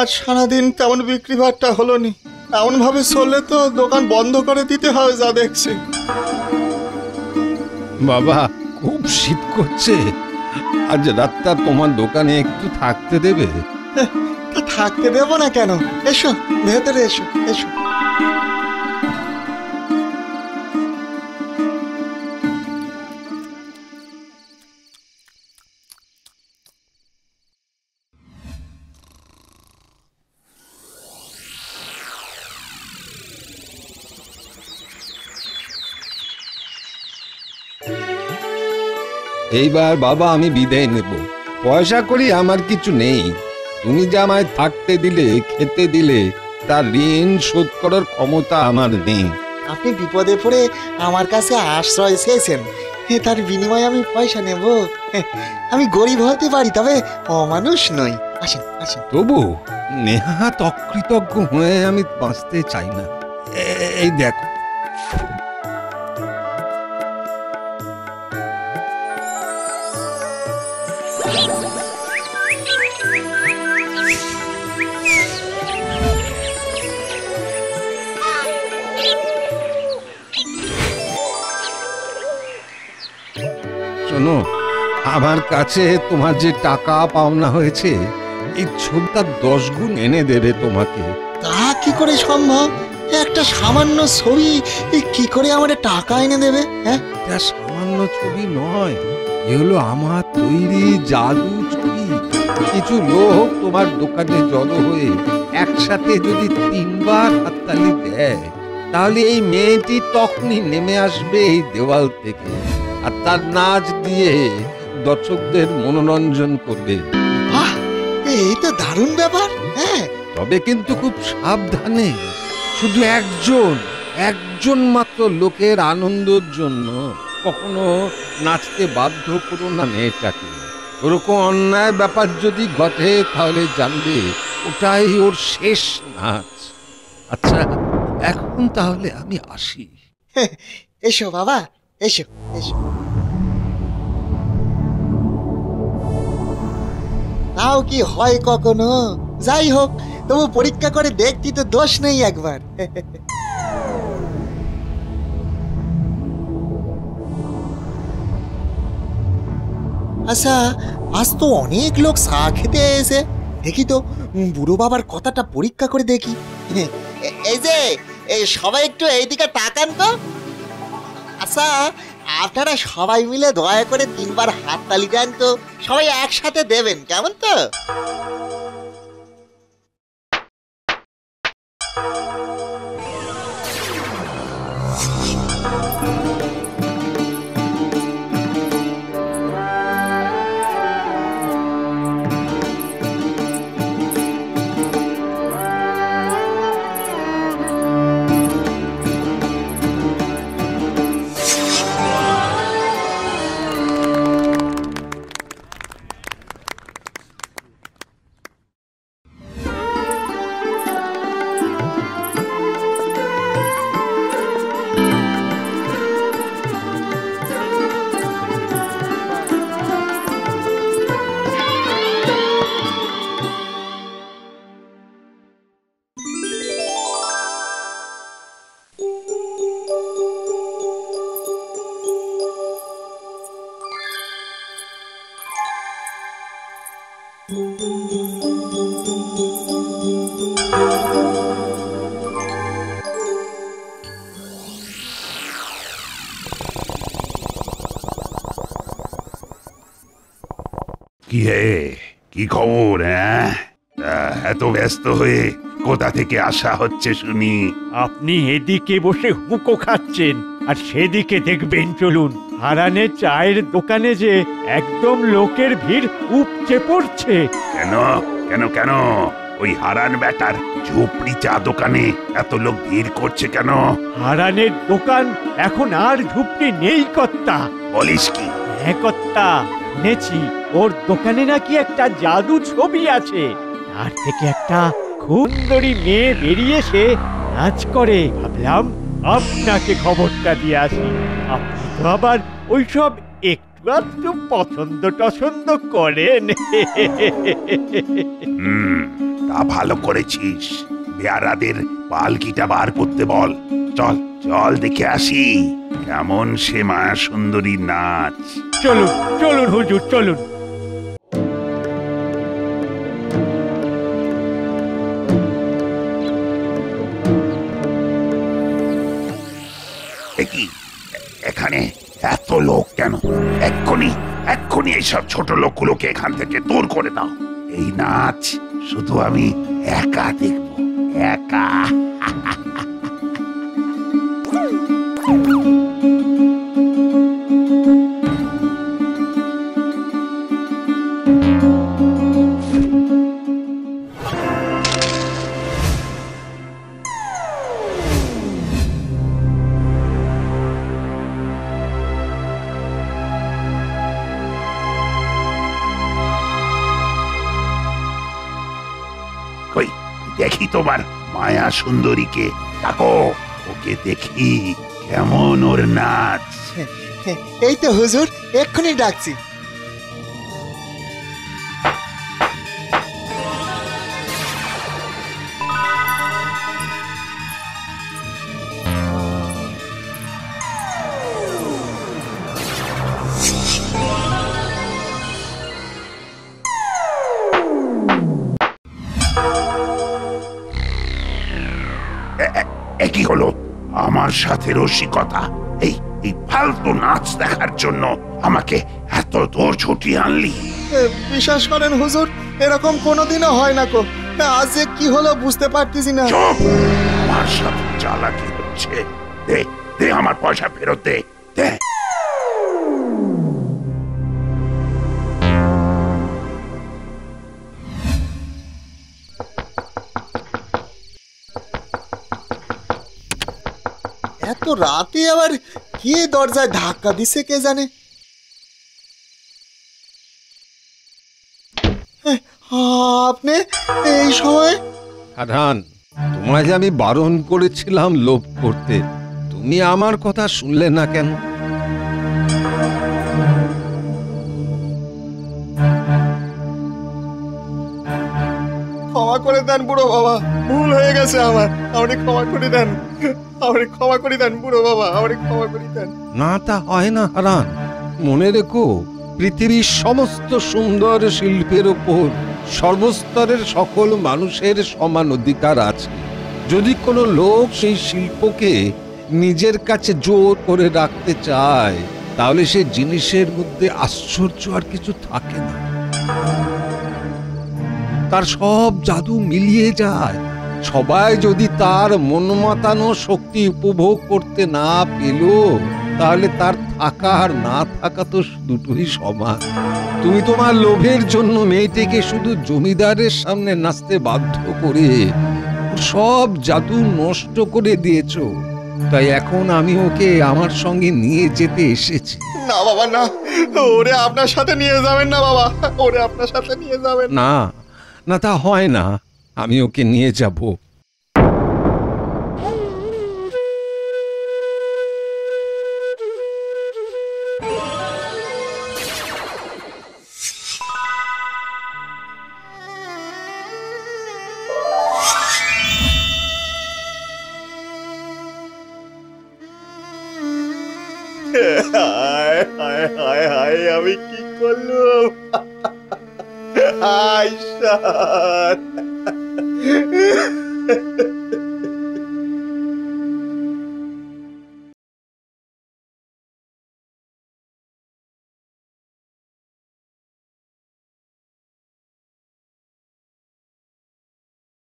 আর সারাদিন তেমন বিক্রি ভাট্টা হলো নি। এমন ভাবে চললে তো দোকান বন্ধ করে দিতে হবে যা দেখছি। বাবা খুব শীত করছে, আজ রাতটা তোমার দোকানে একটু থাকতে দেবে? তা থাকতে দেবো না কেন, এসো ভেতরে এসো এসো। এইবার বাবা আমি বিদায় নেব। পয়সা করি আমার কিছু নেই, তুমি যে আমায় থাকতে দিলে, খেতে দিলে, তার ঋণ শোধ করার ক্ষমতা আমার নেই। আপনি বিপদে পড়ে আমার কাছে আশ্রয় চেয়েছেন, তার বিনিময়ে আমি পয়সা নেব? আমি গরিব হতে পারি, তবে অমানুষ নই। আসেন আসেন। তবু নেহাত অকৃতজ্ঞ হয়ে আমি বাঁচতে চাই না। এই দেখো, শোনো, আমার কাছে তোমার যে টাকা পাওনা হয়েছে, এই ছবিটা 10 গুণ এনে দেবে তোমাকে। তা কি করে সম্ভব? একটা সামান্য ছবি কি করে আমার টাকা এনে দেবে? হ্যাঁ, এটা সামান্য ছবি নয়, এ হলো আমার তৈরি জাদু ছবি। কিছু লোক তোমার দোকানে জড়ো হয়ে একসাথে যদি 3 বার হাততালি দেয়, তাহলে এই মেয়েটি তখনই নেমে আসবে এই দেওয়াল থেকে, আর তার নাচ দিয়ে দর্শকদের মনোরঞ্জন করবে। বাহ, এই তো দারুণ ব্যাপার। হ্যাঁ, তবে কিন্তু খুব সাবধানে, শুধু একজন মাত্র লোকের আনন্দের জন্য কখনো নাচতে বাধ্য করো না মেয়েটাকে। ওরকম অন্যায় ব্যাপার যদি ঘটে, তাহলে জানবে ওটাই ওর শেষ নাচ। আচ্ছা, এখন তাহলে আমি আসি। এসো বাবা, এসো এসো। তাও কি হয় কখনো? যাই হোক, তবু পরীক্ষা করে দেখতি তো দোষ নেই একবার। আচ্ছা, আজ তো অনেক লোক চা খেতে এসে, দেখি তো বুড়ো বাবার কথাটা পরীক্ষা করে দেখি। এই যে, এই সবাই একটু এইদিকে তাকান তো। আচ্ছা, আপনারা সবাই মিলে দয়া করে 3 বার হাততালি দেন তো, সবাই একসাথে দেবেন, কেমন তো? কি হে, কি খবর? হ্যাঁ, এত ব্যস্ত হয়ে কোথা থেকে আসা হচ্ছে শুনি? আপনি এদিকে বসে হুঁকো খাচ্ছেন আর সেদিকে দেখবেন চলুন। হারানের চায়ের দোকানে যে একদম লোকের ভিড় উপচে পড়ছে। কেন কেন কেন? ওই হারান বেটার ঝুপড়ি চা দোকানে এত লোক ভিড় করছে কেন? হারানের দোকান এখন আর ঝুপড়ি নেই কর্তা। বলিস কি? হ্যাঁ কর্তা, শুনেছি ওর দোকানে নাকি একটা জাদু ছবি আছে, তার থেকে একটা সুন্দরী মেয়ে বেরিয়ে এসে নাচ করে। ভাবলাম আপনাকে খবরটা দিয়ে আসি। আপনি তো আবার ওইসব একটু পছন্দ টছন্দ করেন। তা ভালো করেছিস। বেয়ারাদের পালকিটা বার করতে বল। চল চল দেখে আসি কেমন সে মায়া সুন্দরী নাচ। চলুন চলুন হুজুর চলুন। কি এখানে এত লোক কেন? এক্ষুনি এক্ষুনি এইসব ছোট লোকগুলোকে এখান থেকে দূর করে দাও। এই নাচ শুধু আমি একা দেখব, একা। কই দেখি তোমার মায়া সুন্দরীকে, ডাকো ওকে দেখি কেমন ওর নাচ। এই তো হুজুর, এক্ষুনি ডাকছি। কি হলো? আমার সাথে রসিকতা? এই এই ফালতু নাচ দেখার জন্য আমাকে এত দূর ছুটিয়ে আনলি? বিশ্বাস করেন হুজুর, এরকম কোনোদিনও হয় না। আজ যে কি হলো বুঝতে পারতেছি না। চুপ! আমার সাথে চালাকি হচ্ছে। দে দে আমার পয়সা ফেরত দে, দে। এত রাতে আবার কে দরজায় ধাক্কা দিছে কে জানে? আপনি এই সময়? হারান, তোমায় যে আমি বারণ করেছিলাম লোভ করতে, তুমি আমার কথা শুনলে না কেন? ক্ষমা করে দেন বুড়ো বাবা, ভুল হয়ে গেছে আমার। আপনি ক্ষমা করে দেন, আপনি ক্ষমা করে দেন বুড়ো বাবা, আপনি ক্ষমা করে দেন। না, তা হয় না হারান। মনে রেখো, পৃথিবীর সমস্ত সুন্দর শিল্পের ওপর সর্বস্তরের সকল মানুষের সমান অধিকার আছে। যদি কোনো লোক সেই শিল্পকে নিজের কাছে জোর করে রাখতে চায়, তাহলে সে জিনিসের মধ্যে আশ্চর্য আর কিছু থাকে না। তার সব জাদু মিলিয়ে যায়। সবাই যদি তার মন মাতানো শক্তি উপভোগ করতে না পেল, তাহলে তার থাকা আর না থাকা তো দুটোই সমান। তুমি তোমার লোভের জন্য মেয়েটিকে শুধু জমিদারের সামনে নাচতে বাধ্য করে সব জাদু নষ্ট করে দিয়েছো। তাই এখন আমি ওকে আমার সঙ্গে নিয়ে যেতে এসেছি। না বাবা না, ওরে আপনার সাথে নিয়ে যাবেন না বাবা, ওরে আপনার সাথে নিয়ে যাবেন না না, তা হয় না। আমি ওকে নিয়ে যাব। হায় হায় হায় হায়, আমি কি করলাম? হায় ঈশ্বর!